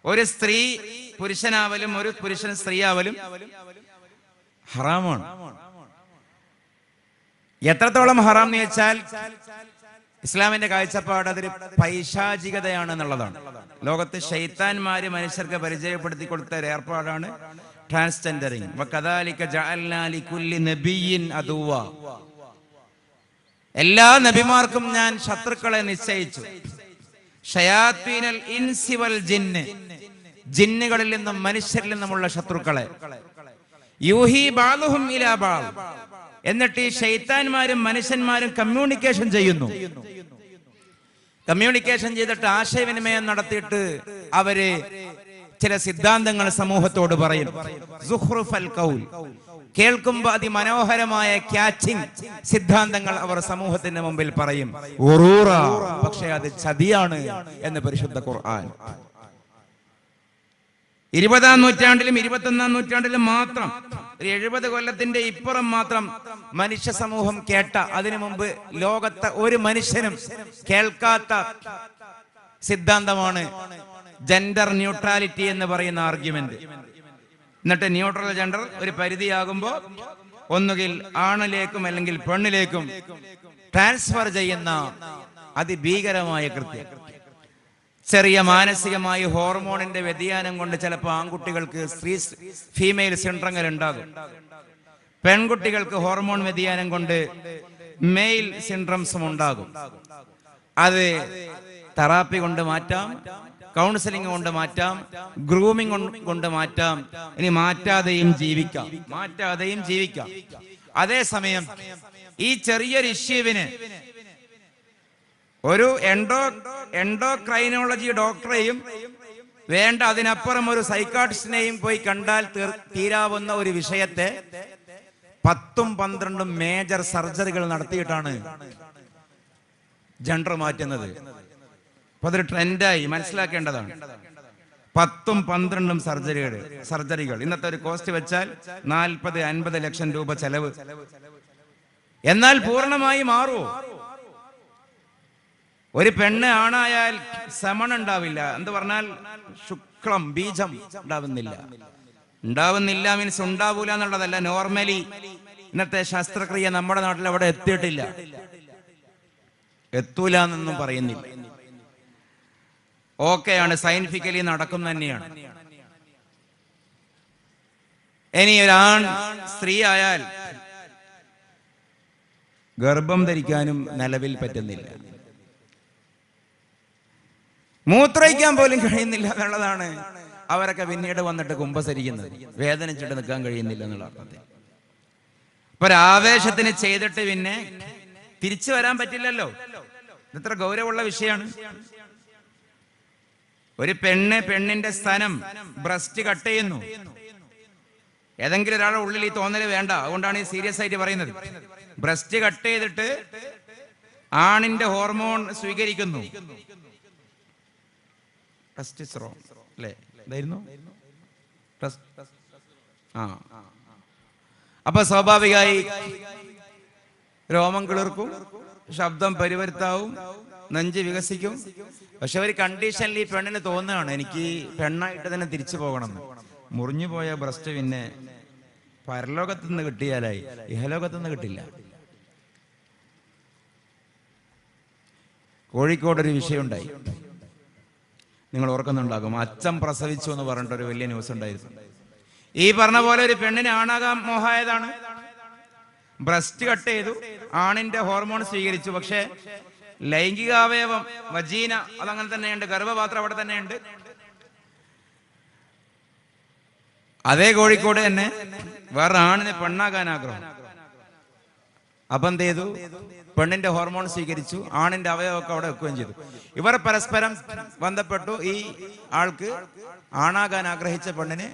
ഒരു സ്ത്രീ പുരുഷനാവലും ഒരു പുരുഷൻ സ്ത്രീയാവലും ഹറാമാണ്. എത്രത്തോളം ഹറാം എന്ന് വെച്ചാൽ ഇസ്ലാമിന്റെ കാഴ്ചപ്പാട് അതൊരു പൈശാചികതയാണെന്നുള്ളതാണ്. ലോകത്ത് ശൈത്താന്മാര് മനുഷ്യർക്ക് പരിചയപ്പെടുത്തി കൊടുത്ത ഒരു ഏർപ്പാടാണ് ട്രാൻസ്ജെൻഡറിങ്. വകദാലിക ജഅൽനാ ലികുല്ലി നബിയ്യിൻ അദുവ. എല്ലാ നബിമാർക്കും ഞാൻ ശത്രുക്കളെ നിശ്ചയിച്ചു. ശയാത്തീനൽ ഇൻസി വൽ ജിന്ന്, ജിന്നുകളിൽ നിന്നും മനുഷ്യരിൽ നിന്നുമുള്ള ശത്രുക്കളെ. യൂഹി ബഅദുഹും ഇലാ ബഅദ്, എന്നിട്ട് ഈ ശൈത്താന്മാരും മനുഷ്യന്മാരും കമ്മ്യൂണിക്കേഷൻ ചെയ്യുന്നു. കമ്മ്യൂണിക്കേഷൻ ചെയ്തിട്ട് ആശയവിനിമയം നടത്തിയിട്ട് അവര് ചില സിദ്ധാന്തങ്ങൾ സമൂഹത്തോട് പറയും. സുഖ്റുഫൽ ഖൗൽ, കേൾക്കുമ്പോൾ അതിമനോഹരമായ ക്യാച്ചിങ് സിദ്ധാന്തങ്ങൾ അവർ സമൂഹത്തിന്റെ മുമ്പിൽ പറയും. പക്ഷെ അത് ചതിയാണ് എന്ന് പരിശുദ്ധ ഖുർആൻ. 20-ാം നൂറ്റാണ്ടിലും 21-ാം നൂറ്റാണ്ടിലും മാത്രം, 70 കൊല്ലത്തിന്റെ ഇപ്പുറം മാത്രം മനുഷ്യ സമൂഹം കേട്ട, അതിനു മുമ്പ് ലോകത്തെ ഒരു മനുഷ്യനും കേൾക്കാത്ത സിദ്ധാന്തമാണ് ജെൻഡർ ന്യൂട്രാലിറ്റി എന്ന് പറയുന്ന ആർഗ്യുമെന്റ്. എന്നിട്ട് ന്യൂട്രൽ ജെൻഡർ ഒരു പരിധിയാകുമ്പോൾ ഒന്നുകിൽ ആണിലേക്കും അല്ലെങ്കിൽ പെണ്ണിലേക്കും ട്രാൻസ്ഫർ ചെയ്യുന്ന അതിഭീകരമായ കൃത്യം. ചെറിയ മാനസികമായ ഹോർമോണിന്റെ വ്യതിയാനം കൊണ്ട് ചിലപ്പോൾ ആൺകുട്ടികൾക്ക് ഫീമെയിൽ സിൻഡ്രോം ഉണ്ടാകും. പെൺകുട്ടികൾക്ക് ഹോർമോൺ വ്യതിയാനം കൊണ്ട് മെയിൽ സിൻഡ്രോംസും ഉണ്ടാകും. അത് തെറാപ്പി കൊണ്ട് മാറ്റാം, കൗൺസിലിംഗ് കൊണ്ട് മാറ്റാം, ഗ്രൂമിംഗ് കൊണ്ട് മാറ്റാം, ഇനി മാറ്റാതെയും ജീവിക്കാം. അതേസമയം ഈ ചെറിയൊരു ഇഷ്യൂവിന് ഒരു എൻഡോക്രൈനോളജി ഡോക്ടറെയും വേണ്ട, അതിനപ്പുറം ഒരു സൈക്കാട്രിസ്റ്റിനെയും പോയി കണ്ടാൽ തീരാവുന്ന ഒരു വിഷയത്തെ 10-12 മേജർ സർജറികൾ നടത്തിയിട്ടാണ് ജെൻഡർ മാറ്റുന്നത്. അപ്പൊ അതൊരു ട്രെൻഡായി മനസ്സിലാക്കേണ്ടതാണ്. 10-12 സർജറികൾ ഇന്നത്തെ ഒരു കോസ്റ്റ് വെച്ചാൽ 40-50 ലക്ഷം രൂപ ചെലവ്. എന്നാൽ പൂർണ്ണമായി മാറുമോ? ഒരു പെണ്ണ് ആണായാൽ സമൺ ഉണ്ടാവില്ല എന്ന് പറഞ്ഞാൽ ശുക്ലം ബീജം ഉണ്ടാവുന്നില്ല മീൻസ് ഉണ്ടാവൂല എന്നുള്ളതല്ല. നോർമലി ഇന്നത്തെ ശസ്ത്രക്രിയ നമ്മുടെ നാട്ടിൽ അവിടെ എത്തൂല എന്നൊന്നും പറയുന്നില്ല. ഓക്കെയാണ്, സയന്റിഫിക്കലി നടക്കും തന്നെയാണ്. ഇനി ഒരാൺ സ്ത്രീ ആയാൽ ഗർഭം ധരിക്കാനും നിലവിൽ പറ്റുന്നില്ല, മൂത്രയിക്കാൻ പോലും കഴിയുന്നില്ല എന്നുള്ളതാണ്. അവരൊക്കെ പിന്നീട് വന്നിട്ട് കുമ്പസരിക്കുന്നത്, വേദനിച്ചിട്ട് നിൽക്കാൻ കഴിയുന്നില്ല എന്നുള്ള അർത്ഥത്തിൽ. ഇപ്പൊ ഒരാവേശത്തിന് ചെയ്തിട്ട് പിന്നെ തിരിച്ചു വരാൻ പറ്റില്ലല്ലോ. ഇത്ര ഗൗരവമുള്ള വിഷയമാണ്. ഒരു പെണ്ണിന്റെ സ്ഥാനം ബ്രസ്റ്റ് കട്ട് ചെയ്യുന്നു. ഏതെങ്കിലും ഒരാളുടെ ഉള്ളിൽ ഈ തോന്നല് വേണ്ട, അതുകൊണ്ടാണ് ഈ സീരിയസ് ആയിട്ട് പറയുന്നത്. ബ്രസ്റ്റ് കട്ട് ചെയ്തിട്ട് ആണിന്റെ ഹോർമോൺ സ്വീകരിക്കുന്നു. അപ്പൊ സ്വാഭാവികമായി രോമം കിളിർക്കും, ശബ്ദം പരിവരുത്താവും, നെഞ്ച് വികസിക്കും. പക്ഷെ ഒരു കണ്ടീഷനിൽ ഈ പെണ്ണിന് തോന്നുകയാണ് എനിക്ക് പെണ്ണായിട്ട് തന്നെ തിരിച്ചു പോകണം. മുറിഞ്ഞു പോയ ബ്രസ്റ്റ് പിന്നെ പരലോകത്തു നിന്ന് കിട്ടിയാലായി, ഇഹലോകത്തു നിന്ന് കിട്ടില്ല. കോഴിക്കോടൊരു വിഷയമുണ്ടായി, നിങ്ങൾ ഓർക്കുന്നുണ്ടാകും. അച്ഛൻ പ്രസവിച്ചു എന്ന് പറഞ്ഞിട്ടൊരു വലിയ ന്യൂസ് ഉണ്ടായിരുന്നു. ഈ പറഞ്ഞ പോലെ ഒരു പെണ്ണിന് ആണാകാൻ മോഹമായതാണ്, ബ്രസ്റ്റ് കട്ട് ചെയ്തു, ആണിന്റെ ഹോർമോൺ സ്വീകരിച്ചു. പക്ഷെ ലൈംഗികാവയവം വജീന അതങ്ങനെ തന്നെയുണ്ട്, ഗർഭപാത്രം അവിടെ തന്നെയുണ്ട്. അതേ കോഴിക്കോട് തന്നെ വേറെ ആണിന് പെണ്ണാകാൻ ആഗ്രഹം. അപ്പൊ എന്ത് ചെയ്തു? പെണ്ണിന്റെ ഹോർമോൺ സ്വീകരിച്ചു, ആണിന്റെ അവയവമൊക്കെ അവിടെ വെക്കുകയും ചെയ്തു. ഇവർ പരസ്പരം ബന്ധപ്പെട്ടു. ഈ ആൾക്ക് ആണാകാൻ ആഗ്രഹിച്ച പെണ്ണിന്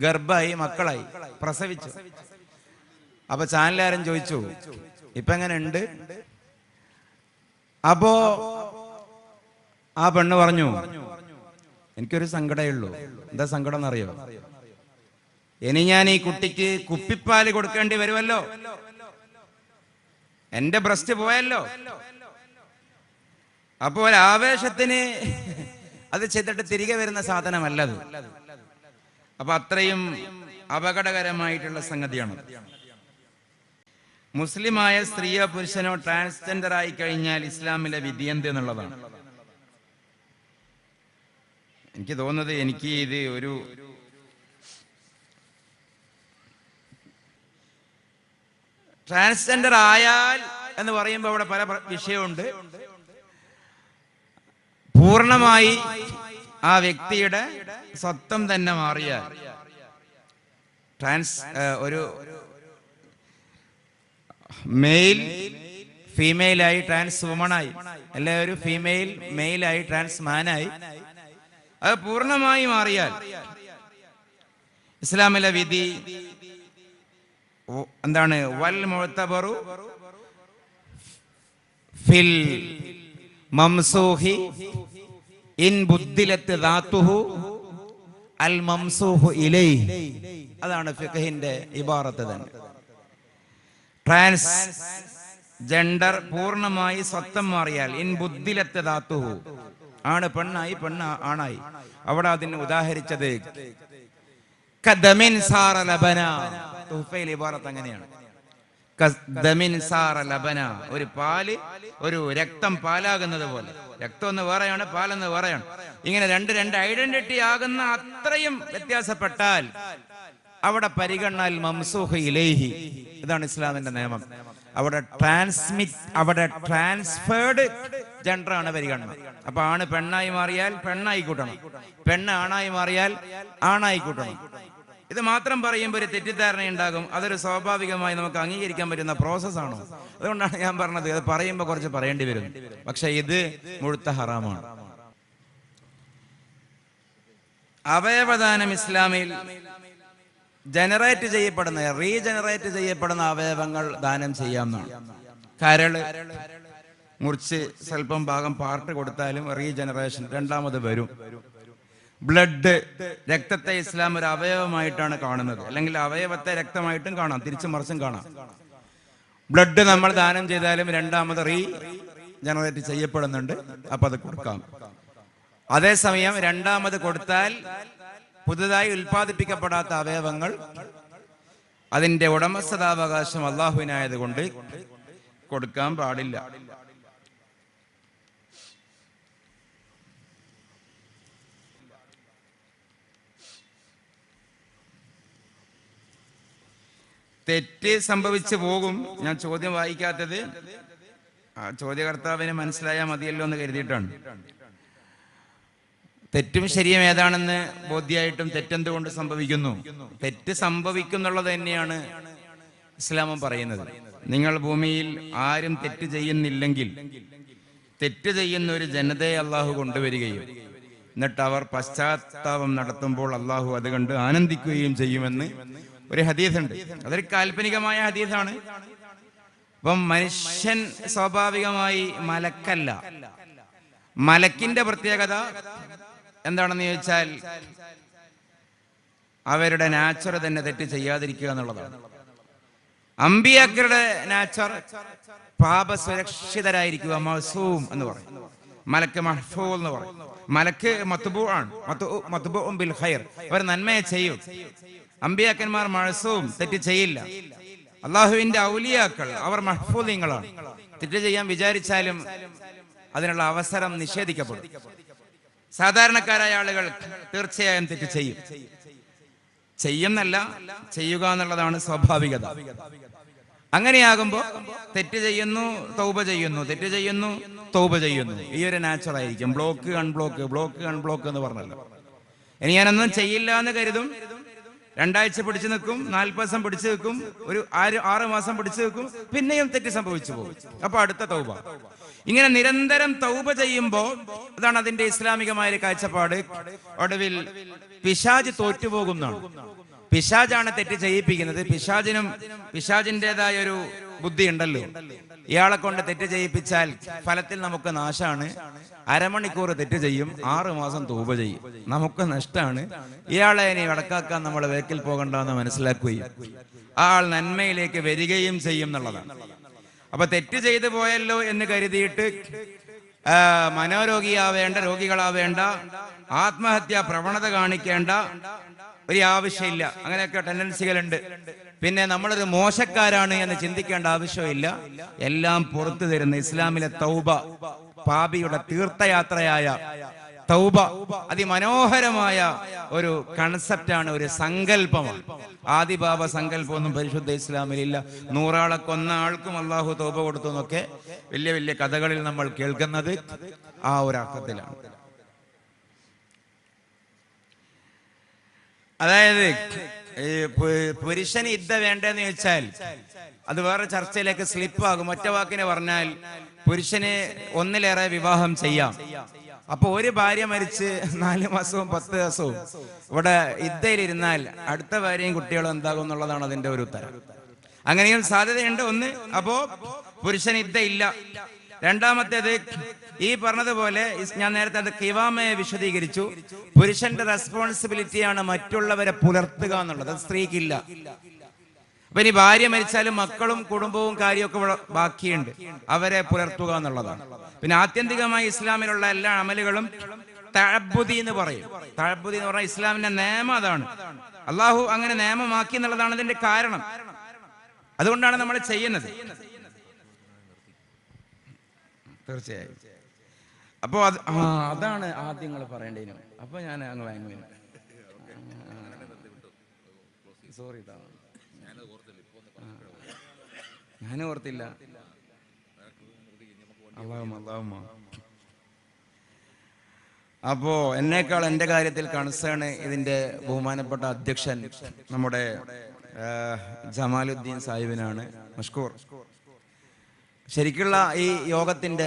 ഗർഭമായി, മക്കളായി, പ്രസവിച്ചു. അപ്പൊ ചാനലുകാരൻ ചോദിച്ചു ഇപ്പൊ എങ്ങനെ ഉണ്ട്? അപ്പോ ആ പെണ്ണ് പറഞ്ഞു എനിക്കൊരു സങ്കടമേ ഉള്ളൂ. എന്താ സങ്കടം എന്നറിയോ? ഇനി ഞാൻ ഈ കുട്ടിക്ക് കുപ്പിപ്പാല് കൊടുക്കേണ്ടി വരുമല്ലോ, എന്റെ ബ്രസ്റ്റ് പോയല്ലോ. അപ്പൊ ഒരാവേശത്തിന് അത് ചെയ്തിട്ട് തിരികെ വരുന്ന സാധനമല്ലത്. അപ്പൊ അത്രയും അപകടകരമായിട്ടുള്ള സംഗതിയാണ്. മുസ്ലിമായ സ്ത്രീയോ പുരുഷനോ ട്രാൻസ്ജെൻഡർ ആയി കഴിഞ്ഞാൽ ഇസ്ലാമിലെ വിധി എന്ത് എന്നുള്ളതാണ്. എനിക്ക് തോന്നുന്നത്, എനിക്ക് ഇത് ഒരു ട്രാൻസ്ജെൻഡർ ആയാൽ എന്ന് പറയുമ്പോൾ അവിടെ പല വിഷയമുണ്ട്. പൂർണ്ണമായി ആ വ്യക്തിയുടെ സ്വത്വം തന്നെ മാറിയാൽ, ഒരു മെയിൽ ഫീമെയിലായി ട്രാൻസ് വുമണായി, അല്ലെ ഒരു ഫീമെയിൽ മെയിലായി ട്രാൻസ് മാനായി, അത് പൂർണ്ണമായി മാറിയാൽ ഇസ്ലാമിലെ വിധി എന്താണ്? വൽ മുഅ്തബറു ഫിൽ മംസൂഹി ഇൻ ബുദ്ദിലത്ത് ദാതുഹു അൽ മംസൂഹു ഇലൈഹി. അതാണ് ഫിഖഹിന്റെ ഇബാറത്ത് തന്നെ. ട്രാൻസ് ജെൻഡർ പൂർണ്ണമായി സ്വത്തം മാറിയാൽ, ഇൻ ബുദ്ദിലത്ത് ദാതുഹു, ആണ് പെണ്ണായി, പെണ്ണ് ആണായി. അവിടെ അതിന് ഉദാഹരിച്ചത് കദമിൻ സാറ ലബന. തുഹ്ഫയിൽ ഇബാറത്ത് അങ്ങനെയാണ്. കദമിൻ സാറ ലബന, ഒരു പാല്, ഒരു രക്തം പാലാകുന്നത് പോലെ. രക്തം എന്ന് വേറെയാണ്, പാലെന്ന് വേറെയാണ്. ഇങ്ങനെ രണ്ട് ഐഡന്റിറ്റി ആകുന്ന അത്രയും വ്യത്യാസപ്പെട്ടാൽ അവിടെ പരിഗണന മംസൂഹ് ഇലൈഹി. ഇതാണ് ഇസ്ലാമിന്റെ നിയമം. അവിടെ ട്രാൻസ്ഫേർഡ് ജെൻഡർ ആണ് പരിഗണന. അപ്പൊ ആണ് പെണ്ണായി മാറിയാൽ പെണ്ണായി കൂട്ടണം, പെണ്ണ് ആണായി മാറിയാൽ ആണായി കൂട്ടണം. ഇത് മാത്രം പറയുമ്പോൾ ഒരു തെറ്റിദ്ധാരണ ഉണ്ടാകും. അതൊരു സ്വാഭാവികമായി നമുക്ക് അംഗീകരിക്കാൻ പറ്റുന്ന പ്രോസസ്സാണോ? അതുകൊണ്ടാണ് ഞാൻ പറഞ്ഞത്, അത് പറയുമ്പോൾ കുറച്ച് പറയേണ്ടി വരും. പക്ഷെ ഇത് മുഴുത്ത ഹറാമാണ്. അവയവദാനം ഇസ്ലാമിൽ റീജനറേറ്റ് ചെയ്യപ്പെടുന്ന അവയവങ്ങൾ ദാനം ചെയ്യാവുന്നതാണ്. കരള് മുറിച്ച് സ്വല്പം ഭാഗം പാർട്ട് കൊടുത്താലും റീജനറേഷൻ രണ്ടാമത് വരും. ബ്ലഡ്, രക്തത്തെ ഇസ്ലാം ഒരു അവയവമായിട്ടാണ് കാണുന്നത്. അല്ലെങ്കിൽ അവയവത്തെ രക്തമായിട്ടും കാണാം, തിരിച്ചും മറിച്ചും കാണാം. ബ്ലഡ് നമ്മൾ ദാനം ചെയ്താലും രണ്ടാമത് റീജനറേറ്റ് ചെയ്യപ്പെടുന്നുണ്ട്. അപ്പൊ അത് കൊടുക്കാം. അതേസമയം രണ്ടാമത് കൊടുത്താൽ പുതുതായി ഉൽപ്പാദിപ്പിക്കപ്പെടാത്ത അവയവങ്ങൾ, അതിന്റെ ഉടമസ്ഥതാവകാശം അള്ളാഹുവിനായതുകൊണ്ട് കൊടുക്കാൻ പാടില്ല. തെറ്റ് സംഭവിച്ചു പോകും. ഞാൻ ചോദ്യം വായിക്കാത്തത് ആ ചോദ്യകർത്താവിന് മനസ്സിലായാൽ മതിയല്ലോ എന്ന് കരുതിയിട്ടാണ്. തെറ്റും ശരിയും ഏതാണെന്ന് ബോധ്യമായിട്ടും തെറ്റെന്തുകൊണ്ട് സംഭവിക്കുന്നു? തെറ്റ് സംഭവിക്കുന്നുള്ളത് തന്നെയാണ് ഇസ്ലാമും പറയുന്നത്. നിങ്ങൾ ഭൂമിയിൽ ആരും തെറ്റ് ചെയ്യുന്നില്ലെങ്കിൽ തെറ്റ് ചെയ്യുന്ന ഒരു ജനതയെ അള്ളാഹു കൊണ്ടുവരികയും എന്നിട്ട് അവർ പശ്ചാത്താപം നടത്തുമ്പോൾ അള്ളാഹു അത് കണ്ട് ആനന്ദിക്കുകയും ചെയ്യുമെന്ന് ഒരു ഹദീസുണ്ട്. അതൊരു കാൽപ്പനികമായ ഹദീസാണ്. അപ്പം മനുഷ്യൻ സ്വാഭാവികമായി മലക്കല്ല. മലക്കിന്റെ പ്രത്യേകത എന്താണെന്ന് ചോദിച്ചാൽ അവരുടെ നാച്ചർ തന്നെ തെറ്റ് ചെയ്യാതിരിക്കുക എന്നുള്ളതാണ്. അമ്പിയാക്കളുടെ നാച്ചർ പാപസുരക്ഷിതരായിരിക്കുക, മഅ്സൂം എന്ന് പറയും. മലക്ക് മഹ്ഫൂൽ എന്ന് പറയും. മലക്ക് മത്ബൂആൻ, മത്ബൂഉൻ ബിൽ ഖൈർ, അവർ നന്മയെ ചെയ്യും. അമ്പിയാക്കന്മാർ മഅ്സൂം, തെറ്റ് ചെയ്യില്ല. അള്ളാഹുവിന്റെ ഔലിയാക്കൾ അവർ മഹ്ഫൂദീങ്ങളാണ്. തെറ്റ് ചെയ്യാൻ വിചാരിച്ചാലും അതിനുള്ള അവസരം നിഷേധിക്കപ്പെടും. സാധാരണക്കാരായ ആളുകൾ തീർച്ചയായും തെറ്റ് ചെയ്യുന്നല്ല, ചെയ്യുക എന്നുള്ളതാണ് സ്വാഭാവികത. അങ്ങനെയാകുമ്പോൾ തെറ്റ് ചെയ്യുന്നു, തൗബ ചെയ്യുന്നു, തെറ്റ് ചെയ്യുന്നു, തൗബ ചെയ്യുന്നു. ഈ ഒരു നാച്ചുറൽ ആയിരിക്കും. ബ്ലോക്ക് അൺബ്ലോക്ക് എന്ന് പറഞ്ഞല്ലോ. ഇനി ഞാനൊന്നും ചെയ്യില്ല എന്ന് കരുതും, 2 ആഴ്ച പിടിച്ചു നിൽക്കും, 40 ദിവസം പിടിച്ചു നിൽക്കും, ഒരു 6 മാസം പിടിച്ചു നിൽക്കും, പിന്നെയും തെറ്റ് സംഭവിച്ചു പോകും. അപ്പൊ അടുത്ത തൗബ. ഇങ്ങനെ നിരന്തരം തൗബ ചെയ്യുമ്പോൾ അതാണ് അതിന്റെ ഇസ്ലാമികമായ ഒരു കാഴ്ചപ്പാട്. ഒടുവിൽ പിശാച് തോറ്റുപോകുന്നതാണ്. പിശാചാണ് തെറ്റ് ചെയ്യിപ്പിക്കുന്നത്. പിശാചിൻ്റെതായ ഒരു ബുദ്ധി ഉണ്ടല്ലോ. ഇയാളെ കൊണ്ട് തെറ്റ് ചെയ്യിപ്പിച്ചാൽ ഫലത്തിൽ നമുക്ക് നാശാണ്. അരമണിക്കൂർ തെറ്റ് ചെയ്യും, 6 മാസം തൗബ ചെയ്യും, നമുക്ക് നഷ്ടമാണ്. ഇയാളെ ഇനി വടക്കാക്കാൻ നമ്മൾ വേക്കിൽ പോകണ്ടെന്ന് മനസ്സിലാക്കുകയും ആ ആൾ നന്മയിലേക്ക് വരികയും ചെയ്യും എന്നുള്ളതാണ്. അപ്പൊ തെറ്റ് ചെയ്തു പോയല്ലോ എന്ന് കരുതിയിട്ട് മനോരോഗിയാവേണ്ട, രോഗികളാവേണ്ട, ആത്മഹത്യാ പ്രവണത കാണിക്കേണ്ട ഒരു ആവശ്യമില്ല. അങ്ങനെയൊക്കെ ടെൻഡൻസികളുണ്ട്. പിന്നെ നമ്മളൊരു മോശക്കാരാണ് എന്ന് ചിന്തിക്കേണ്ട ആവശ്യമില്ല. എല്ലാം പുറത്തു തരുന്ന ഇസ്ലാമിലെ തൗബ, പാപിയുടെ തീർത്ഥയാത്രയായ തൗബ, അതിമനോഹരമായ ഒരു കൺസെപ്റ്റാണ്, ഒരു സങ്കല്പമാണ്. ആദിപാപ സങ്കല്പമൊന്നും പരിശുദ്ധ ഇസ്ലാമിലില്ല. 100 ആളെ കൊന്ന ആൾക്കും അള്ളാഹു തൗബ കൊടുത്തു എന്നൊക്കെ വലിയ വലിയ കഥകളിൽ നമ്മൾ കേൾക്കുന്നത് ആ ഒരു അർത്ഥത്തിലാണ്. അതായത് പുരുഷന് ഇദ്ദ വേണ്ടെന്ന് ചോദിച്ചാൽ അത് വേറെ ചർച്ചയിലേക്ക് സ്ലിപ്പാകും. ഒറ്റ വാക്കിനെ പറഞ്ഞാൽ പുരുഷന് ഒന്നിലേറെ വിവാഹം ചെയ്യാം. അപ്പൊ ഒരു ഭാര്യ മരിച്ച് 4 മാസവും 10 ദിവസവും ഇവിടെ ഇദ്ദയിലിരുന്നാൽ അടുത്ത ഭാര്യയും കുട്ടികളും എന്താകും എന്നുള്ളതാണ് അതിന്റെ ഒരു ഉത്തരം. അങ്ങനെയും സാധ്യതയുണ്ട്. ഒന്ന്, അപ്പോ പുരുഷന് ഇദ്ദ ഇല്ല. രണ്ടാമത്തേത്, ഈ പറഞ്ഞതുപോലെ ഞാൻ നേരത്തെ അത് കിവാമയെ വിശദീകരിച്ചു. പുരുഷന്റെ റെസ്പോൺസിബിലിറ്റിയാണ് മറ്റുള്ളവരെ പുലർത്തുക എന്നുള്ളത്, സ്ത്രീക്കില്ല. അപ്പൊ ഇനി ഭാര്യ മരിച്ചാലും മക്കളും കുടുംബവും കാര്യമൊക്കെ ബാക്കിയുണ്ട്, അവരെ പുലർത്തുക എന്നുള്ളതാണ്. പിന്നെ ആത്യന്തികമായി ഇസ്ലാമിലുള്ള എല്ലാ അമലുകളും തഅബ്ബുദി എന്ന് പറയും. തഅബ്ബുദി എന്ന് പറഞ്ഞാൽ ഇസ്ലാമിന്റെ നിയമം അതാണ്. അള്ളാഹു അങ്ങനെ നിയമമാക്കി എന്നുള്ളതാണ് അതിന്റെ കാരണം. അതുകൊണ്ടാണ് നമ്മൾ ചെയ്യുന്നത്. തീർച്ചയായും. അപ്പോ അതാണ് ആദ്യം നിങ്ങൾ പറയേണ്ടതിനും. അപ്പൊ ഞാൻ അങ്ങ് വാങ്ങുന്നു. സോറി, ഞാൻ ഓർത്തില്ല. അപ്പോ എന്നേക്കാൾ എന്റെ കാര്യത്തിൽ കൺസേൺ ഇതിന്റെ ബഹുമാനപ്പെട്ട അധ്യക്ഷൻ നമ്മുടെ ജമാലുദ്ദീൻ സാഹിബിനാണ്. മഷ്കൂർ. ശരിക്കുള്ള ഈ യോഗത്തിന്റെ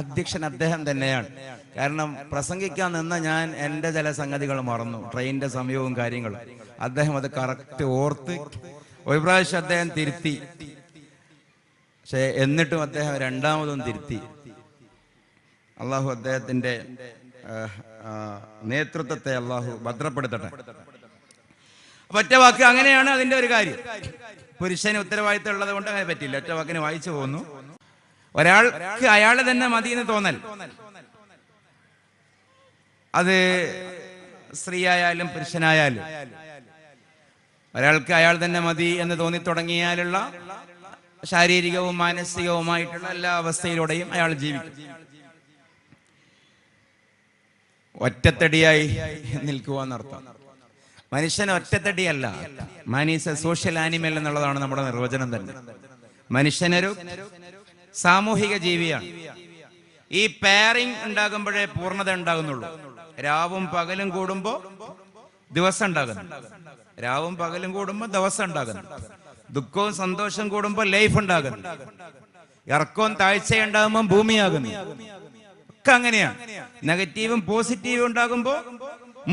അധ്യക്ഷൻ അദ്ദേഹം തന്നെയാണ്. കാരണം പ്രസംഗിക്കാൻ നിന്ന ഞാൻ എൻ്റെ ചില സംഗതികൾ മറന്നു, ട്രെയിനിന്റെ സമയവും കാര്യങ്ങളും. അദ്ദേഹം അത് കറക്റ്റ് ഓർത്ത് ഒരു പ്രാവശ്യം അദ്ദേഹം തിരുത്തി. പക്ഷെ എന്നിട്ടും അദ്ദേഹം രണ്ടാമതും തിരുത്തി. അള്ളാഹു അദ്ദേഹത്തിന്റെ നേതൃത്വത്തെ അള്ളാഹു ഭദ്രപ്പെടുത്തട്ടെ. ഒറ്റ വാക്ക് അങ്ങനെയാണ് അതിന്റെ ഒരു കാര്യം. പുരുഷന് ഉത്തരവാദിത്തം ഉള്ളത് കൊണ്ട് അങ്ങനെ പറ്റില്ല. ഒറ്റ വാക്കിന് വായിച്ചു പോകുന്നു. ഒരാൾക്ക് അയാളെ തന്നെ മതി എന്ന് തോന്നൽ, അത് സ്ത്രീ ആയാലും പുരുഷനായാലും, ഒരാൾക്ക് അയാൾ തന്നെ മതി എന്ന് തോന്നി തുടങ്ങിയാലുള്ള ശാരീരികവും മാനസികവുമായിട്ടുള്ള എല്ലാ അവസ്ഥയിലൂടെയും അയാൾ ജീവിക്കും. ഒറ്റത്തടിയായി നിൽക്കുക എന്നർത്ഥം. മനുഷ്യൻ ഒറ്റത്തടിയല്ല, man is a social animal എന്നുള്ളതാണ് നമ്മുടെ നിർവചനം തന്നെ. മനുഷ്യനൊരു സാമൂഹിക ജീവിയാണ്. ഈ പെയറിംഗ് ഉണ്ടാകുമ്പോഴേ പൂർണ്ണത ഉണ്ടാകുന്നുള്ളൂ. രാവും പകലും കൂടുമ്പോ ദിവസം ഉണ്ടാകുന്നു, രാവും പകലും കൂടുമ്പോ ദിവസം ഉണ്ടാകുന്നു. ദുഃഖവും സന്തോഷം കൂടുമ്പോ ലൈഫ് ഉണ്ടാകുന്നു. ഇറക്കവും താഴ്ചയും ഉണ്ടാകുമ്പോൾ ഭൂമിയാകുന്നു. ഒക്കെ അങ്ങനെയാണ്. നെഗറ്റീവും പോസിറ്റീവും ഉണ്ടാകുമ്പോ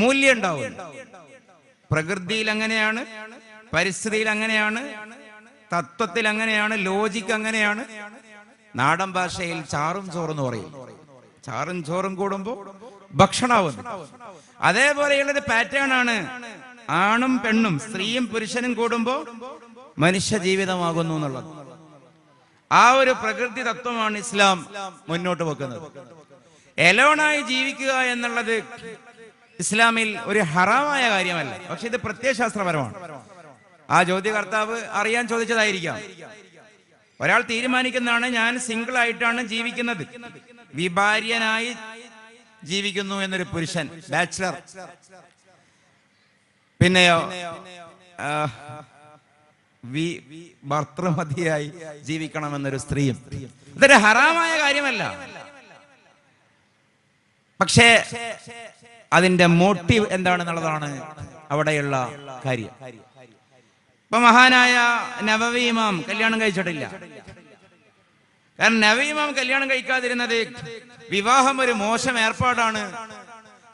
മൂല്യം ഉണ്ടാവും. പ്രകൃതിയിൽ അങ്ങനെയാണ്, പരിസ്ഥിതിയിൽ അങ്ങനെയാണ്, തത്വത്തിൽ അങ്ങനെയാണ്, ലോജിക്ക് അങ്ങനെയാണ്. നാടൻ ഭാഷയിൽ ചാറും ചോറും എന്ന് പറയും. ചാറും ചോറും കൂടുമ്പോ ഭക്ഷണമാവുന്നു. അതേപോലെയുള്ളൊരു പാറ്റേൺ ആണ് ആണും പെണ്ണും, സ്ത്രീയും പുരുഷനും കൂടുമ്പോ മനുഷ്യ ജീവിതമാകുന്നു എന്നുള്ളത്. ആ ഒരു പ്രകൃതി തത്വമാണ് ഇസ്ലാം മുന്നോട്ട് വെക്കുന്നത്. എലോണായി ജീവിക്കുക എന്നുള്ളത് ഇസ്ലാമിൽ ഒരു ഹറാമായ കാര്യമല്ല. പക്ഷെ ഇത് പ്രത്യയശാസ്ത്രപരമാണ്. ആ ചോദ്യകർത്താവ് അറിയാൻ ചോദിച്ചതായിരിക്കാം. ഒരാൾ തീരുമാനിക്കുന്നതാണ് ഞാൻ സിംഗിൾ ആയിട്ടാണ് ജീവിക്കുന്നത്, വിഭാര്യനായി ജീവിക്കുന്നു എന്നൊരു പുരുഷൻ, ബാച്ചിലർ. പിന്നെയോ ഭർത്തൃമതിയായി ജീവിക്കണമെന്നൊരു സ്ത്രീയും. ഇതൊരു ഹറാമായ കാര്യമല്ല. പക്ഷേ അതിന്റെ മോട്ടീവ് എന്താണെന്നുള്ളതാണ് അവിടെയുള്ള കാര്യം. ഇപ്പൊ മഹാനായ നവവി ഇമാം കല്യാണം കഴിച്ചിട്ടില്ല. കാരണം നവവി ഇമാം കല്യാണം കഴിക്കാതിരുന്നത് വിവാഹം ഒരു മോശം ഏർപ്പാടാണ്,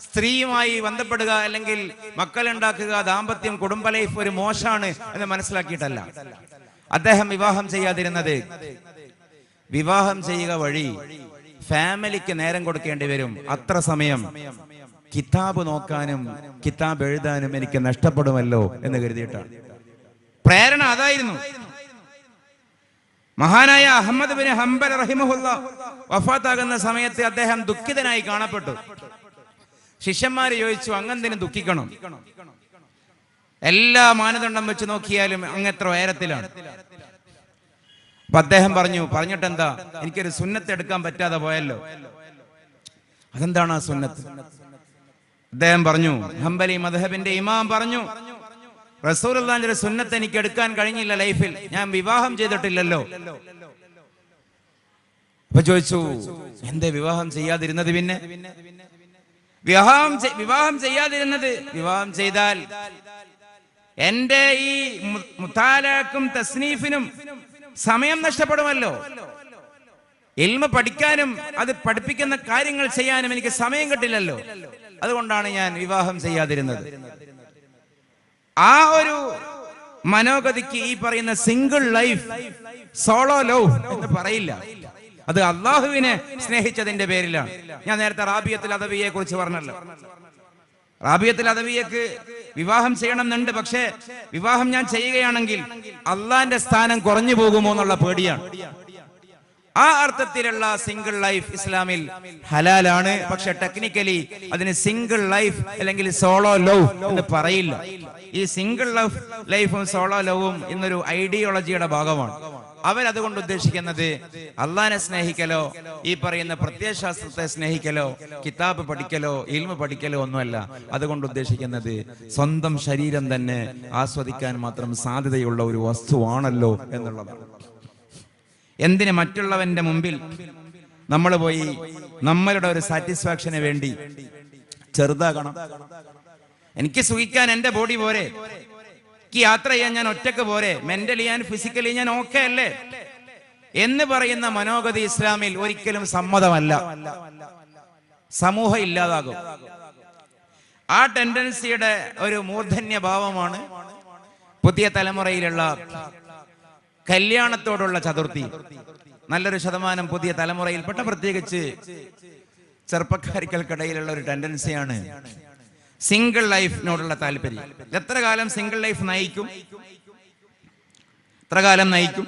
സ്ത്രീയുമായി ബന്ധപ്പെടുക അല്ലെങ്കിൽ മക്കളുണ്ടാക്കുക, ദാമ്പത്യം, കുടുംബ ലൈഫ് ഒരു മോശമാണ് എന്ന് മനസ്സിലാക്കിയിട്ടല്ല അദ്ദേഹം വിവാഹം ചെയ്യാതിരുന്നത്. വിവാഹം ചെയ്യുക വഴി ഫാമിലിക്ക് നേരം കൊടുക്കേണ്ടി വരും. അത്ര സമയം കിതാബ് നോക്കാനും കിതാബ് എഴുതാനും എനിക്ക് നഷ്ടപ്പെടുമല്ലോ എന്ന് കരുതിയിട്ടാണ്. പ്രേരണ അതായിരുന്നു. മഹാനായ അഹ്മദ് ബിൻ ഹംബൽ റഹിമഹുല്ല വഫാത്താകുന്ന സമയത്ത് അദ്ദേഹം ദുഃഖിതനായി കാണപ്പെട്ടു. ശിഷ്യന്മാര് ചോദിച്ചു, അങ്ങെന്തിനും ദുഃഖിക്കണം? എല്ലാ മാനദണ്ഡം വെച്ച് നോക്കിയാലും അങ്ങെത്ര ഉയരത്തിലാണ്. അപ്പൊ അദ്ദേഹം പറഞ്ഞിട്ടെന്താ, എനിക്കൊരു സുന്നത്ത് എടുക്കാൻ പറ്റാതെ പോയല്ലോ. അതെന്താണ് ആ സുന്നത്ത്? അദ്ദേഹം പറഞ്ഞു, ഹംബലി മദ്ഹബിന്റെ ഇമാം പറഞ്ഞു, റസൂലുള്ളാഹിന്റെ ഒരു സുന്നത്ത് എനിക്ക് എടുക്കാൻ കഴിഞ്ഞില്ല ലൈഫിൽ, ഞാൻ വിവാഹം ചെയ്തിട്ടില്ലല്ലോ. അപ്പൊ ചോദിച്ചു, എന്തേ വിവാഹം ചെയ്യാതിരുന്നത്? പിന്നെ വിവാഹം ചെയ്യാതിരുന്നത്, വിവാഹം ചെയ്താൽ എന്റെ ഈ മുതാലക്കും തസ്നീഫിനും സമയം നഷ്ടപ്പെടുമല്ലോ. ഇൽമ പഠിക്കാനും അത് പഠിപ്പിക്കുന്ന കാര്യങ്ങൾ ചെയ്യാനും എനിക്ക് സമയം കിട്ടില്ലല്ലോ. അതുകൊണ്ടാണ് ഞാൻ വിവാഹം ചെയ്യാതിരുന്നത്. ആ ഒരു മനോഗതിക്ക് ഈ പറയുന്ന സിംഗിൾ ലൈഫ്, സോളോ ലവ് എന്ന് പറയില്ല. അത് അള്ളാഹുവിനെ സ്നേഹിച്ചതിന്റെ പേരിലാണ്. ഞാൻ നേരത്തെ റാബിയത്തുൽ അദവിയെ കുറിച്ച് പറഞ്ഞല്ലോ. റാബിയത്തുൽ അദവിയക്ക് വിവാഹം ചെയ്യണമെന്നുണ്ട്, പക്ഷേ വിവാഹം ഞാൻ ചെയ്യുകയാണെങ്കിൽ അള്ളാന്റെ സ്ഥാനം കുറഞ്ഞു പോകുമോ എന്നുള്ള പേടിയാണ്. ആ അർത്ഥത്തിലുള്ള സിംഗിൾ ലൈഫ് ഇസ്ലാമിൽ ഹലാലാണ്. പക്ഷെ ടെക്നിക്കലി അതിന് സിംഗിൾ ലൈഫ് അല്ലെങ്കിൽ സോളോ ലവ് എന്ന് പറയില്ല. ഈ സിംഗിൾ ലൈഫും സോളോ ലവും ഇന്നൊരു ഐഡിയോളജിയുടെ ഭാഗമാണ്. അവരതുകൊണ്ട് ഉദ്ദേശിക്കുന്നത് അള്ളാനെ സ്നേഹിക്കലോ ഈ പറയുന്ന പ്രത്യയശാസ്ത്രത്തെ സ്നേഹിക്കലോ കിതാബ് പഠിക്കലോ ഇൽമ പഠിക്കലോ ഒന്നുമല്ല. അതുകൊണ്ട് ഉദ്ദേശിക്കുന്നത് സ്വന്തം ശരീരം തന്നെ ആസ്വദിക്കാൻ മാത്രം സാധ്യതയുള്ള ഒരു വസ്തുവാണല്ലോ എന്നുള്ളതാണ്. എന്തിന് മറ്റുള്ളവന്റെ മുമ്പിൽ നമ്മൾ പോയി നമ്മളുടെ ഒരു സാറ്റിസ്ഫാക്ഷന് വേണ്ടി ചെറുതാകണം? എനിക്ക് സുഖിക്കാൻ എന്റെ ബോഡി പോരെ, എനിക്ക് യാത്ര ചെയ്യാൻ ഞാൻ ഒറ്റക്ക് പോരെ, മെന്റലി ആൻഡ് ഫിസിക്കലി ഞാൻ ഓക്കെ അല്ലേ എന്ന് പറയുന്ന മനോഗതി ഇസ്ലാമിൽ ഒരിക്കലും സമ്മതമല്ല. സമൂഹം ഇല്ലാതാകും. ആ ടെൻഡൻസിയുടെ ഒരു മൂർധന്യ ഭാവമാണ് പുതിയ തലമുറയിലുള്ള കല്യാണത്തോടുള്ള ചതുർത്ഥി. നല്ലൊരു ശതമാനം പുതിയ തലമുറയിൽപ്പെട്ട പ്രത്യേകിച്ച് ചെറുപ്പക്കാരികൾക്കിടയിലുള്ള ഒരു ടെൻഡൻസിയാണ് സിംഗിൾ ലൈഫിനോടുള്ള താല്പര്യം. എത്ര കാലം സിംഗിൾ ലൈഫ് നയിക്കും? എത്ര കാലം നയിക്കും?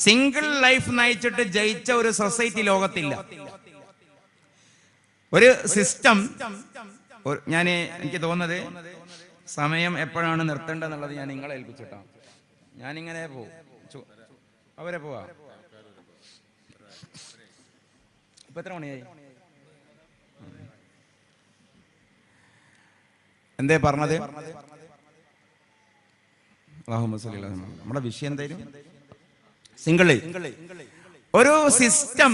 സിംഗിൾ ലൈഫ് നയിച്ചിട്ട് ജയിച്ച ഒരു സൊസൈറ്റി ലോകത്തില്ല. ഒരു സിസ്റ്റം. എനിക്ക് തോന്നുന്നത് സമയം എപ്പോഴാണ് നിർത്തേണ്ടതെന്നുള്ളത് ഞാൻ നിങ്ങളെ ഏൽപ്പിച്ചിട്ടാണ്. ഞാനിങ്ങനെ പോവും, അവരെ പോവാ. ഇപ്പൊ എത്ര മണിയായി? എന്തേ പറഞ്ഞത്? നമ്മുടെ വിഷയം എന്തായാലും സിംഗിൾ. ഒരു സിസ്റ്റം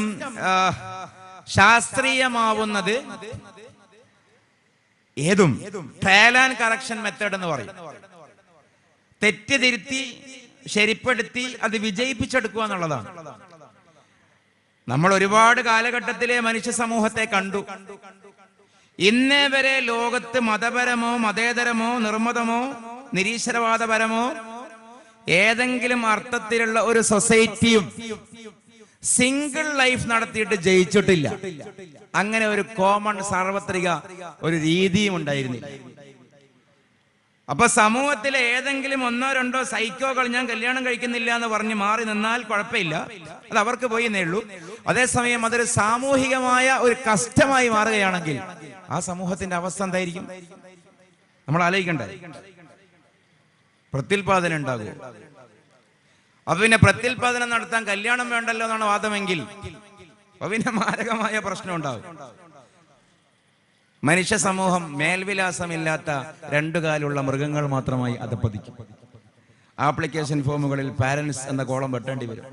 ശാസ്ത്രീയമാവുന്നത് ഏതും ട്രയൽ ആൻഡ് കറക്ഷൻ മെത്തേഡ് എന്ന് പറയും. തെറ്റ് തിരുത്തി ശരിപ്പെടുത്തി അത് വിജയിപ്പിച്ചെടുക്കുക എന്നുള്ളതാണ്. നമ്മൾ ഒരുപാട് കാലഘട്ടത്തിലെ മനുഷ്യ സമൂഹത്തെ കണ്ടു. ഇന്നേ വരെ ലോകത്ത് മതപരമോ മതേതരമോ നിർമ്മതമോ നിരീശ്വരവാദപരമോ ഏതെങ്കിലും അർത്ഥത്തിലുള്ള ഒരു സൊസൈറ്റിയും സിംഗിൾ ലൈഫ് നടത്തിയിട്ട് ജയിച്ചിട്ടില്ല. അങ്ങനെ ഒരു കോമൺ സാർവത്രിക ഒരു രീതിയും ഉണ്ടായിരുന്നില്ല. അപ്പൊ സമൂഹത്തിലെ ഏതെങ്കിലും ഒന്നോ രണ്ടോ സൈക്കോകൾ ഞാൻ കല്യാണം കഴിക്കുന്നില്ല എന്ന് പറഞ്ഞ് മാറി നിന്നാൽ കുഴപ്പമില്ല, അത് അവർക്ക് പോയി നേള്ളൂ. അതേസമയം അതൊരു സാമൂഹികമായ ഒരു കഷ്ടമായി മാറുകയാണെങ്കിൽ ആ സമൂഹത്തിന്റെ അവസ്ഥ എന്തായിരിക്കും നമ്മൾ ആലോചിക്കണ്ടേ? പ്രത്യുൽപാദനം ഉണ്ടാകും. അപ്പൊ പിന്നെ പ്രത്യുൽപാദനം നടത്താൻ കല്യാണം വേണ്ടല്ലോ എന്നാണ് വാദമെങ്കിൽ അപ്പൊ പിന്നെ മാരകമായ പ്രശ്നം ഉണ്ടാവും. മനുഷ്യ സമൂഹം മേൽവിലാസമില്ലാത്ത രണ്ടു കാലുള്ള മൃഗങ്ങൾ മാത്രമായി അധപ്പതിക്കും. ആപ്ലിക്കേഷൻ ഫോമുകളിൽ പാരന്റ്സ് എന്ന കോളം വെട്ടേണ്ടി വരും.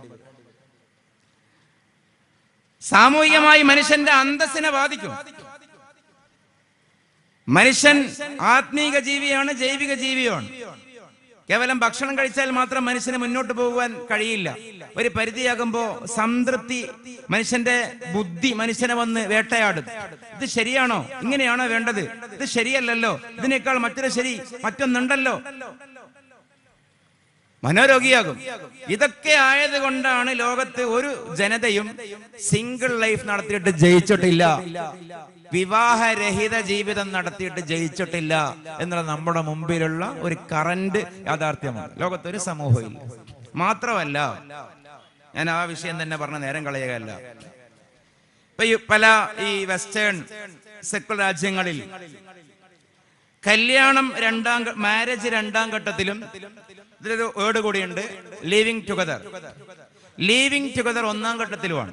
സാമൂഹികമായി മനുഷ്യന്റെ അന്തസ്സിനെ ബാധിക്കും. മനുഷ്യൻ ആത്മീക ജീവിയാണ്, ജൈവിക ജീവിയാണ്. കേവലം ഭക്ഷണം കഴിച്ചാൽ മാത്രം മനുഷ്യന് മുന്നോട്ട് പോകുവാൻ കഴിയില്ല. ഒരു പരിധിയാകുമ്പോ സംതൃപ്തി, മനുഷ്യന്റെ ബുദ്ധി മനുഷ്യനെ വന്ന് വേട്ടയാടും. ഇത് ശരിയാണോ? ഇങ്ങനെയാണോ വേണ്ടത്? ഇത് ശരിയല്ലല്ലോ, ഇതിനേക്കാൾ മറ്റൊരു ശരി മറ്റൊന്നുണ്ടല്ലോ, മനോരോഗിയാകും. ഇതൊക്കെ ആയതുകൊണ്ടാണ് ലോകത്ത് ഒരു ജനതയും സിംഗിൾ ലൈഫ് നടത്തിയിട്ട് ജയിച്ചിട്ടില്ല, വിവാഹരഹിത ജീവിതം നടത്തിയിട്ട് ജയിച്ചിട്ടില്ല എന്നുള്ള നമ്മുടെ മുമ്പിലുള്ള ഒരു കറന്റ് യാഥാർത്ഥ്യമാണ്. ലോകത്തൊരു സമൂഹമില്ല. മാത്രമല്ല, ഞാൻ ആ വിഷയം തന്നെ പറഞ്ഞ നേരം കളയുകയല്ല. ഇപ്പൊ പല ഈ വെസ്റ്റേൺ സെക്കുലർ രാജ്യങ്ങളിൽ കല്യാണം മാരേജ് രണ്ടാം ഘട്ടത്തിലും ഇതിലൊരു വേർഡ് കൂടിയുണ്ട്, ലിവിങ് ടുഗദർ. ലിവിങ് ടുഗദർ ഒന്നാം ഘട്ടത്തിലുമാണ്.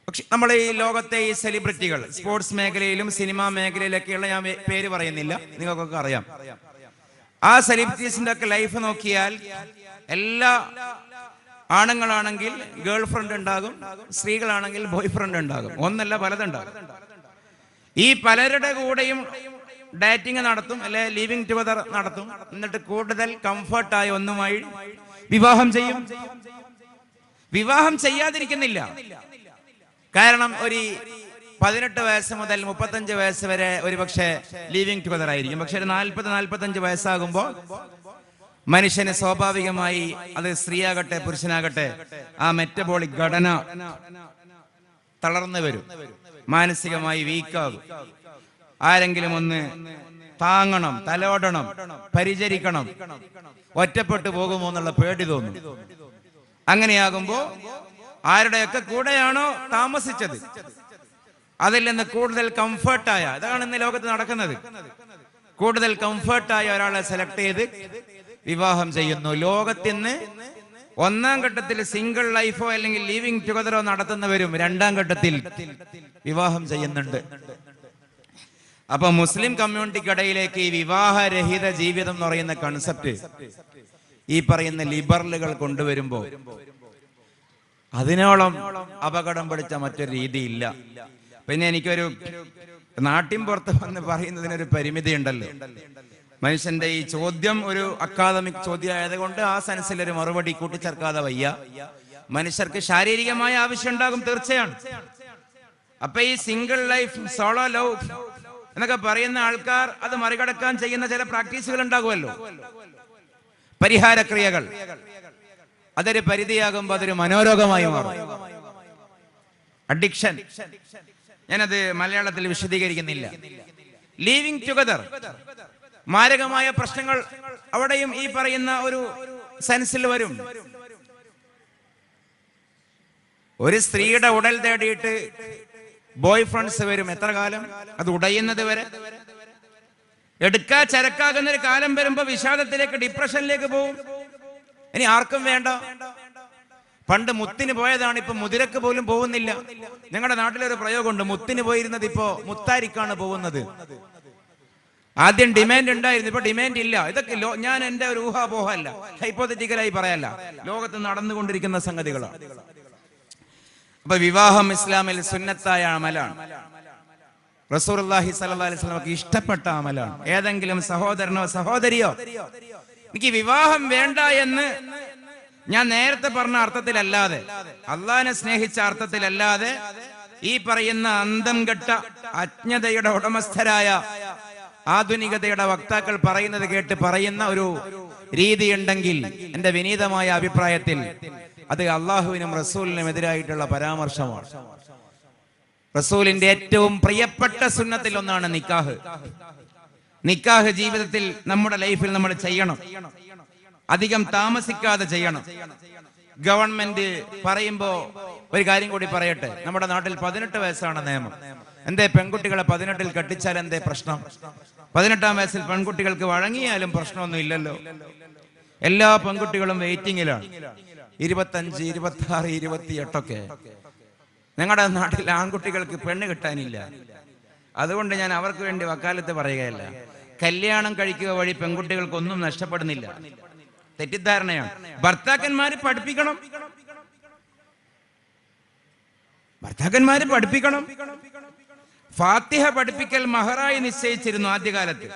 പക്ഷെ നമ്മൾ ഈ ലോകത്തെ ഈ സെലിബ്രിറ്റികൾ സ്പോർട്സ് മേഖലയിലും സിനിമാ മേഖലയിലൊക്കെയുള്ള, ഞാൻ പേര് പറയുന്നില്ല, നിങ്ങൾക്കൊക്കെ അറിയാം, ആ സെലിബ്രിറ്റീസിന്റെ ഒക്കെ ലൈഫ് നോക്കിയാൽ എല്ലാ ആണുങ്ങളാണെങ്കിൽ ഗേൾ ഫ്രണ്ട് ഉണ്ടാകും, സ്ത്രീകളാണെങ്കിൽ ബോയ് ഫ്രണ്ട് ഉണ്ടാകും, ഒന്നല്ല പലതുണ്ടാകും. ഈ പലരുടെ കൂടെയും ഡേറ്റിംഗ് നടത്തും, അല്ലെ ലിവിങ് ടുഗദർ നടത്തും. എന്നിട്ട് കൂടുതൽ കംഫർട്ടായ ഒന്നുമായി വിവാഹം ചെയ്യും. വിവാഹം ചെയ്യാതിരിക്കുന്നില്ല. കാരണം ഒരു 18 വയസ്സ് മുതൽ 35 വയസ്സ് വരെ ഒരു പക്ഷേ ലിവിങ് ടുഗദർ ആയിരിക്കും. പക്ഷെ ഒരു 40-45 വയസ്സാകുമ്പോൾ മനുഷ്യന് സ്വാഭാവികമായി, അത് സ്ത്രീയാകട്ടെ പുരുഷനാകട്ടെ, ആ മെറ്റബോളിക് ഘടന തളർന്നു വരും, മാനസികമായി വീക്കാകും. ആരെങ്കിലും ഒന്ന് താങ്ങണം, തലോടണം, പരിചരിക്കണം, ഒറ്റപ്പെട്ടു പോകുമോ എന്നുള്ള പേടി തോന്നും. അങ്ങനെയാകുമ്പോ ആരുടെയൊക്കെ കൂടെയാണോ താമസിച്ചത് അതിൽ നിന്ന് കൂടുതൽ കംഫർട്ടായ, അതാണ് ഇന്ന് ലോകത്ത് നടക്കുന്നത്, കൂടുതൽ കംഫർട്ടായ ഒരാളെ സെലക്ട് ചെയ്ത് വിവാഹം ചെയ്യുന്നു. ലോകത്തിന് ഒന്നാം ഘട്ടത്തിൽ സിംഗിൾ ലൈഫോ അല്ലെങ്കിൽ ലിവിങ് ടുഗദറോ നടത്തുന്നവരും രണ്ടാം ഘട്ടത്തിൽ വിവാഹം ചെയ്യുന്നുണ്ട്. അപ്പൊ മുസ്ലിം കമ്മ്യൂണിറ്റിക്കിടയിലേക്ക് ഈ വിവാഹരഹിത ജീവിതം എന്ന് പറയുന്ന കൺസെപ്റ്റ് ഈ പറയുന്ന ലിബറലുകൾ കൊണ്ടുവരുമ്പോ അതിനോളം അപകടം പിടിച്ച മറ്റൊരു രീതിയില്ല. പിന്നെ എനിക്കൊരു നാട്ടിൻ പുറത്ത് വന്ന് പറയുന്നതിനൊരു പരിമിതി ഉണ്ടല്ലോ. മനുഷ്യന്റെ ഈ ചോദ്യം ഒരു അക്കാദമിക് ചോദ്യം ആയതുകൊണ്ട് ആ സെൻസിൽ ഒരു മറുപടി കൂട്ടിച്ചേർക്കാതെ വയ്യ. മനുഷ്യർക്ക് ശാരീരികമായ ആവശ്യം ഉണ്ടാകും, തീർച്ചയാണ്. അപ്പൊ ഈ സിംഗിൾ ലൈഫ്, സോളോ ലവ് എന്നൊക്കെ പറയുന്ന ആൾക്കാർ അത് മറികടക്കാൻ ചെയ്യുന്ന ചില പ്രാക്ടീസുകൾ ഉണ്ടാകുമല്ലോ, പരിഹാരക്രിയകൾ. അതൊരു പരിധിയാകുമ്പോൾ അതൊരു മനോരോഗമായി മാറും, അഡിക്ഷൻ. ഞാനത് മലയാളത്തിൽ വിശദീകരിക്കുന്നില്ല. ലിവിങ് ടുഗദർ മാരകമായ പ്രശ്നങ്ങൾ അവിടെയും ഈ പറയുന്ന ഒരു സെൻസിൽ വരും. ഒരു സ്ത്രീയുടെ ഉടൽ തേടിയിട്ട് ബോയ് ഫ്രണ്ട്സ് വരും. എത്ര കാലം? അത് ഉടയുന്നത് വരെ. എടുക്കാ ചരക്കാകുന്ന ഒരു കാലം വരുമ്പോ വിഷാദത്തിലേക്ക്, ഡിപ്രഷനിലേക്ക് പോകും. ഇനി ആർക്കും വേണ്ട. പണ്ട് മുത്തിന് പോയതാണ്, ഇപ്പൊ മുതിരക്ക് പോലും പോകുന്നില്ല. ഞങ്ങളുടെ നാട്ടിലൊരു പ്രയോഗമുണ്ട്, മുത്തിന് പോയിരുന്നത് ഇപ്പോ മുത്താരിക്കാണ് പോകുന്നത്. ആദ്യം ഡിമാൻഡ് ഉണ്ടായിരുന്നു, ഇപ്പൊ ഡിമാൻഡ് ഇല്ല. ഇതൊക്കെ ഞാൻ എന്റെ ഒരു ഊഹാപോഹമല്ല, ഹൈപ്പോത്തറ്റിക്കലായി പറയല്ല, ലോകത്ത് നടന്നുകൊണ്ടിരിക്കുന്ന സംഗതികളാണ്. അപ്പൊ വിവാഹം ഇസ്ലാമിൽ സുന്നത്തായ അമലാണ്. റസൂലുള്ളാഹി സ്വല്ലല്ലാഹി അലൈഹി വസല്ലമക്ക് ഇഷ്ടപ്പെട്ട അമലാണ്. ഏതെങ്കിലും സഹോദരനോ സഹോദരിയോ എനിക്ക് വിവാഹം വേണ്ട എന്ന് ഞാൻ നേരത്തെ പറഞ്ഞ അർത്ഥത്തിലല്ലാതെ, അള്ളാഹിനെ സ്നേഹിച്ച അർത്ഥത്തിലല്ലാതെ, ഈ പറയുന്ന അന്തം കെട്ട അജ്ഞതയുടെ ഉടമസ്ഥരായ ആധുനികതയുടെ വക്താക്കൾ പറയുന്നത് കേട്ട് പറയുന്ന ഒരു രീതി ഉണ്ടെങ്കിൽ എന്റെ വിനീതമായ അഭിപ്രായത്തിൽ അത് അള്ളാഹുവിനും റസൂലിനും എതിരായിട്ടുള്ള പരാമർശമാണ്. റസൂലിന്റെ ഏറ്റവും പ്രിയപ്പെട്ട സുന്നത്തിൽ ഒന്നാണ് നിക്കാഹ്. നിക്കാഹ് ജീവിതത്തിൽ നമ്മുടെ ലൈഫിൽ നമ്മൾ ചെയ്യണം, അധികം താമസിക്കാതെ ചെയ്യണം. ഗവൺമെന്റ് പറയുമ്പോ ഒരു കാര്യം കൂടി പറയട്ടെ, നമ്മുടെ നാട്ടിൽ 18 വയസ്സാണ് നിയമം. എന്തേ പെൺകുട്ടികളെ 18-ൽ കെട്ടിച്ചാൽ എന്തേ പ്രശ്നം? 18-ാം വയസ്സിൽ പെൺകുട്ടികൾക്ക് വഴങ്ങിയാലും പ്രശ്നമൊന്നും ഇല്ലല്ലോ. എല്ലാ പെൺകുട്ടികളും വെയിറ്റിംഗിലാണ്. 25, 26, 28 ഞങ്ങളുടെ നാട്ടിൽ ആൺകുട്ടികൾക്ക് പെണ്ണ് കിട്ടാനില്ല. അതുകൊണ്ട് ഞാൻ അവർക്ക് വേണ്ടി വക്കാലത്ത് പറയുകയല്ല. കല്യാണം കഴിക്കുക വഴി പെൺകുട്ടികൾക്കൊന്നും നഷ്ടപ്പെടുന്നില്ല, തെറ്റിദ്ധാരണയാണ്. ഭർത്താക്കന്മാര് പഠിപ്പിക്കണം, ഫാത്തിഹ പഠിപ്പിക്കൽ മഹറായി നിശ്ചയിച്ചിരുന്നു ആദ്യകാലത്ത്.